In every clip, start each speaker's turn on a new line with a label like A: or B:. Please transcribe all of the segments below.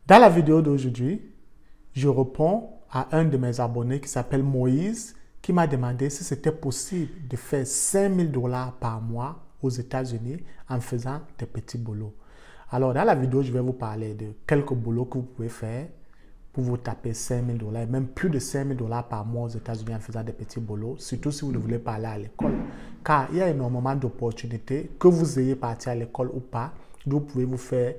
A: Dans la vidéo d'aujourd'hui, je réponds à un de mes abonnés qui s'appelle Moïse, qui m'a demandé si c'était possible de faire 5 000 $ par mois aux États-Unis en faisant des petits boulots. Alors, dans la vidéo, je vais vous parler de quelques boulots que vous pouvez faire pour vous taper 5 000 $, et même plus de 5 000 $ par mois aux États-Unis en faisant des petits boulots, surtout si vous ne voulez pas aller à l'école. Car il y a énormément d'opportunités, que vous ayez parti à l'école ou pas, vous pouvez vous faire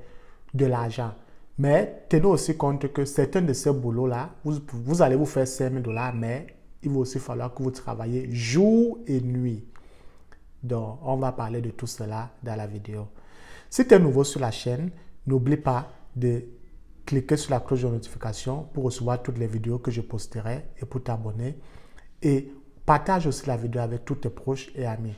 A: de l'argent. Mais tenez aussi compte que certains de ces boulots-là, vous allez vous faire 5 000 $, mais il va aussi falloir que vous travaillez jour et nuit. Donc, on va parler de tout cela dans la vidéo. Si tu es nouveau sur la chaîne, n'oublie pas de cliquer sur la cloche de notification pour recevoir toutes les vidéos que je posterai et pour t'abonner. Et partage aussi la vidéo avec tous tes proches et amis.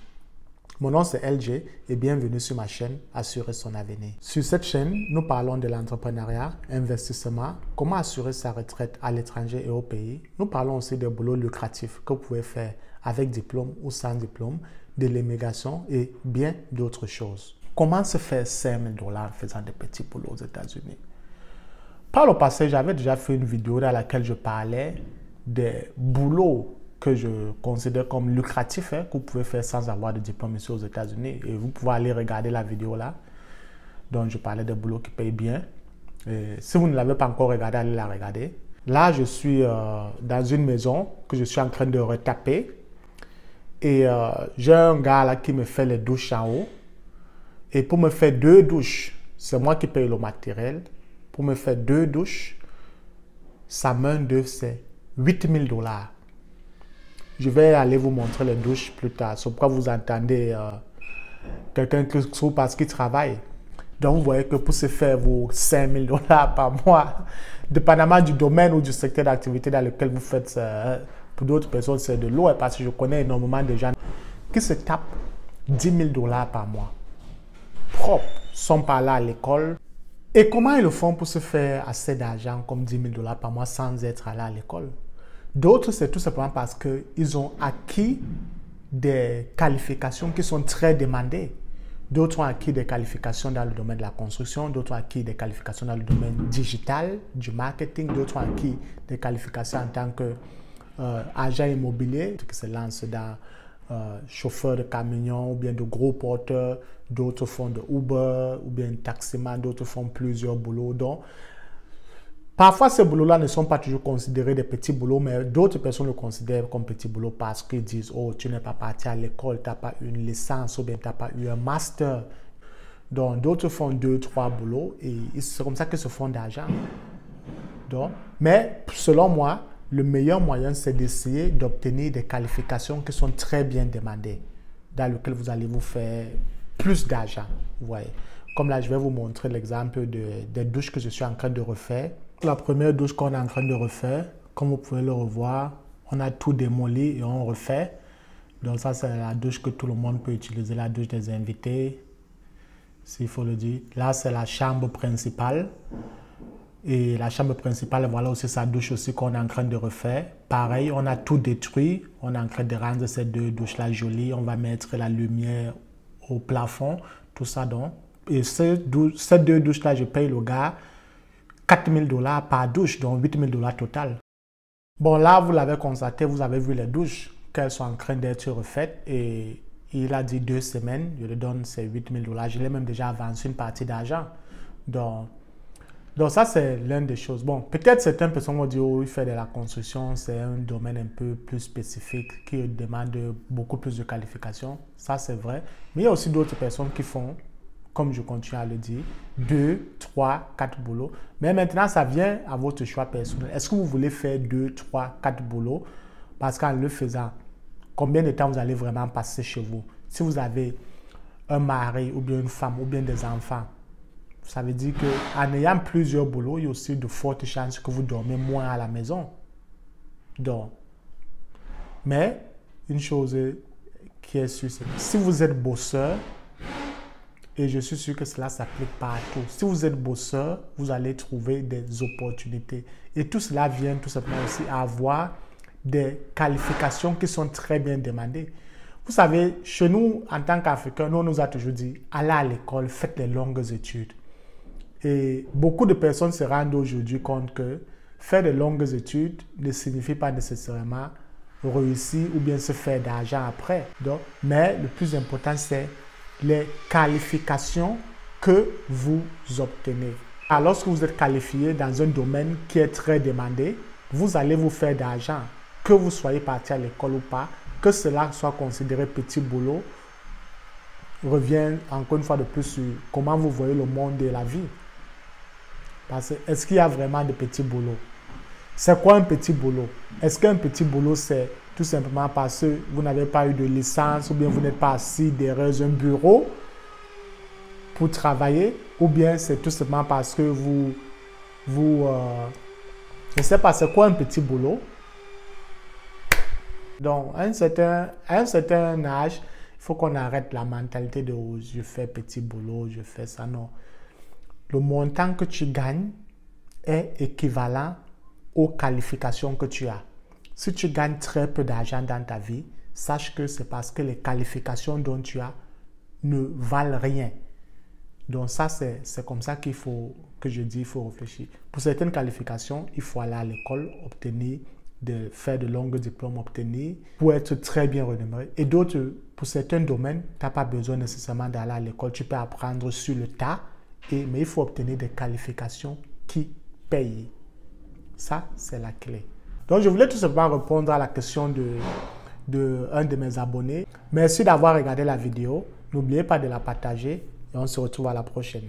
A: Mon nom c'est LJ et bienvenue sur ma chaîne Assurer son avenir. Sur cette chaîne, nous parlons de l'entrepreneuriat, investissement, comment assurer sa retraite à l'étranger et au pays. Nous parlons aussi des boulots lucratifs que vous pouvez faire avec diplôme ou sans diplôme, de l'immigration et bien d'autres choses. Comment se faire 5 000 $ en faisant des petits boulots aux États-Unis? Par le passé, j'avais déjà fait une vidéo dans laquelle je parlais des boulots que je considère comme lucratifs, que vous pouvez faire sans avoir de diplôme ici aux États-Unis. Et vous pouvez aller regarder la vidéo là. Donc, je parlais des boulots qui payent bien. Et si vous ne l'avez pas encore regardé, allez la regarder. Là, je suis dans une maison que je suis en train de retaper. Et j'ai un gars là qui me fait les douches en haut. Et pour me faire 2 douches, c'est moi qui paye le matériel. Pour me faire 2 douches, sa main d'œuvre, c'est 8 000 $. Je vais aller vous montrer les douches plus tard. C'est pourquoi vous entendez quelqu'un qui trouve parce qu'il travaille. Donc, vous voyez que pour se faire vos 5 000 $ par mois, dépendamment du domaine ou du secteur d'activité dans lequel vous faites, pour d'autres personnes, c'est de l'eau. Parce que je connais énormément de gens qui se tapent 10 000 $ par mois. Propres, sont pas là à l'école. Et comment ils le font pour se faire assez d'argent comme 10 000 $ par mois sans être allé à l'école? D'autres, c'est tout simplement parce qu'ils ont acquis des qualifications qui sont très demandées. D'autres ont acquis des qualifications dans le domaine de la construction, d'autres ont acquis des qualifications dans le domaine digital, du marketing, d'autres ont acquis des qualifications en tant qu'agent immobilier, qui se lancent dans chauffeur de camion ou bien de gros porteurs, d'autres font de Uber ou bien taximan, d'autres font plusieurs boulots. Donc, parfois, ces boulots-là ne sont pas toujours considérés des petits boulots, mais d'autres personnes le considèrent comme petits boulots parce qu'ils disent « Oh, tu n'es pas parti à l'école, tu n'as pas eu une licence ou bien tu n'as pas eu un master. » Donc, d'autres font 2, 3 boulots et c'est comme ça qu'ils se font d'argent. Mais selon moi, le meilleur moyen, c'est d'essayer d'obtenir des qualifications qui sont très bien demandées, dans lesquelles vous allez vous faire plus d'argent. Vous voyez. Comme là, je vais vous montrer l'exemple des douches que je suis en train de refaire. La première douche qu'on est en train de refaire, comme vous pouvez le revoir, on a tout démoli et on refait. Donc ça, c'est la douche que tout le monde peut utiliser, la douche des invités, s'il faut le dire. Là, c'est la chambre principale. Et la chambre principale, voilà aussi sa douche aussi qu'on est en train de refaire. Pareil, on a tout détruit. On est en train de rendre ces 2 douches-là jolies. On va mettre la lumière au plafond, tout ça donc. Et ces 2 douches-là, je paye le gars 4 000 $ par douche, donc 8 000 $ total. Bon, là, vous l'avez constaté, vous avez vu les douches, qu'elles sont en train d'être refaites. Et il a dit 2 semaines, je lui donne ces 8 000 $. Je l'ai même déjà avancé une partie d'argent. Donc ça, c'est l'une des choses. Bon, peut-être certaines personnes vont dire, oh, il fait de la construction, c'est un domaine un peu plus spécifique qui demande beaucoup plus de qualifications. Ça, c'est vrai. Mais il y a aussi d'autres personnes qui font, comme je continue à le dire, 2, 3, 4 boulots. Mais maintenant, ça vient à votre choix personnel. Est-ce que vous voulez faire 2, 3, 4 boulots? Parce qu'en le faisant, combien de temps vous allez vraiment passer chez vous? Si vous avez un mari ou bien une femme ou bien des enfants, ça veut dire qu'en ayant plusieurs boulots, il y a aussi de fortes chances que vous dormez moins à la maison. Donc, mais une chose qui est sûre, c'est que si vous êtes bosseur, et je suis sûr que cela s'applique partout. Si vous êtes bosseur, vous allez trouver des opportunités. Et tout cela vient tout simplement aussi à avoir des qualifications qui sont très bien demandées. Vous savez, chez nous, en tant qu'Africains, nous, on nous a toujours dit, allez à l'école, faites les longues études. Et beaucoup de personnes se rendent aujourd'hui compte que faire de longues études ne signifie pas nécessairement réussir ou bien se faire d'argent après. Donc, mais le plus important, c'est les qualifications que vous obtenez. Alors, lorsque vous êtes qualifié dans un domaine qui est très demandé, vous allez vous faire d'argent. Que vous soyez parti à l'école ou pas, que cela soit considéré petit boulot, revient encore une fois de plus sur comment vous voyez le monde et la vie. Parce que est-ce qu'il y a vraiment de petits boulots? C'est quoi un petit boulot? Est-ce qu'un petit boulot, c'est tout simplement parce que vous n'avez pas eu de licence ou bien vous n'êtes pas assis derrière un bureau pour travailler, ou bien c'est tout simplement parce que je ne sais pas, c'est quoi un petit boulot? Donc, à un certain âge, il faut qu'on arrête la mentalité de oh, je fais petit boulot, je fais ça. Non. Le montant que tu gagnes est équivalent aux qualifications que tu as. Si tu gagnes très peu d'argent dans ta vie, sache que c'est parce que les qualifications dont tu as ne valent rien. Donc ça, c'est comme ça qu'il faut, que je dis, il faut réfléchir. Pour certaines qualifications, il faut aller à l'école, faire de longs diplômes, obtenir, pour être très bien rémunéré. Et d'autres, pour certains domaines, tu n'as pas besoin nécessairement d'aller à l'école. Tu peux apprendre sur le tas, mais il faut obtenir des qualifications qui payent. Ça, c'est la clé. Donc, je voulais tout simplement répondre à la question de un de mes abonnés. Merci d'avoir regardé la vidéo. N'oubliez pas de la partager et on se retrouve à la prochaine.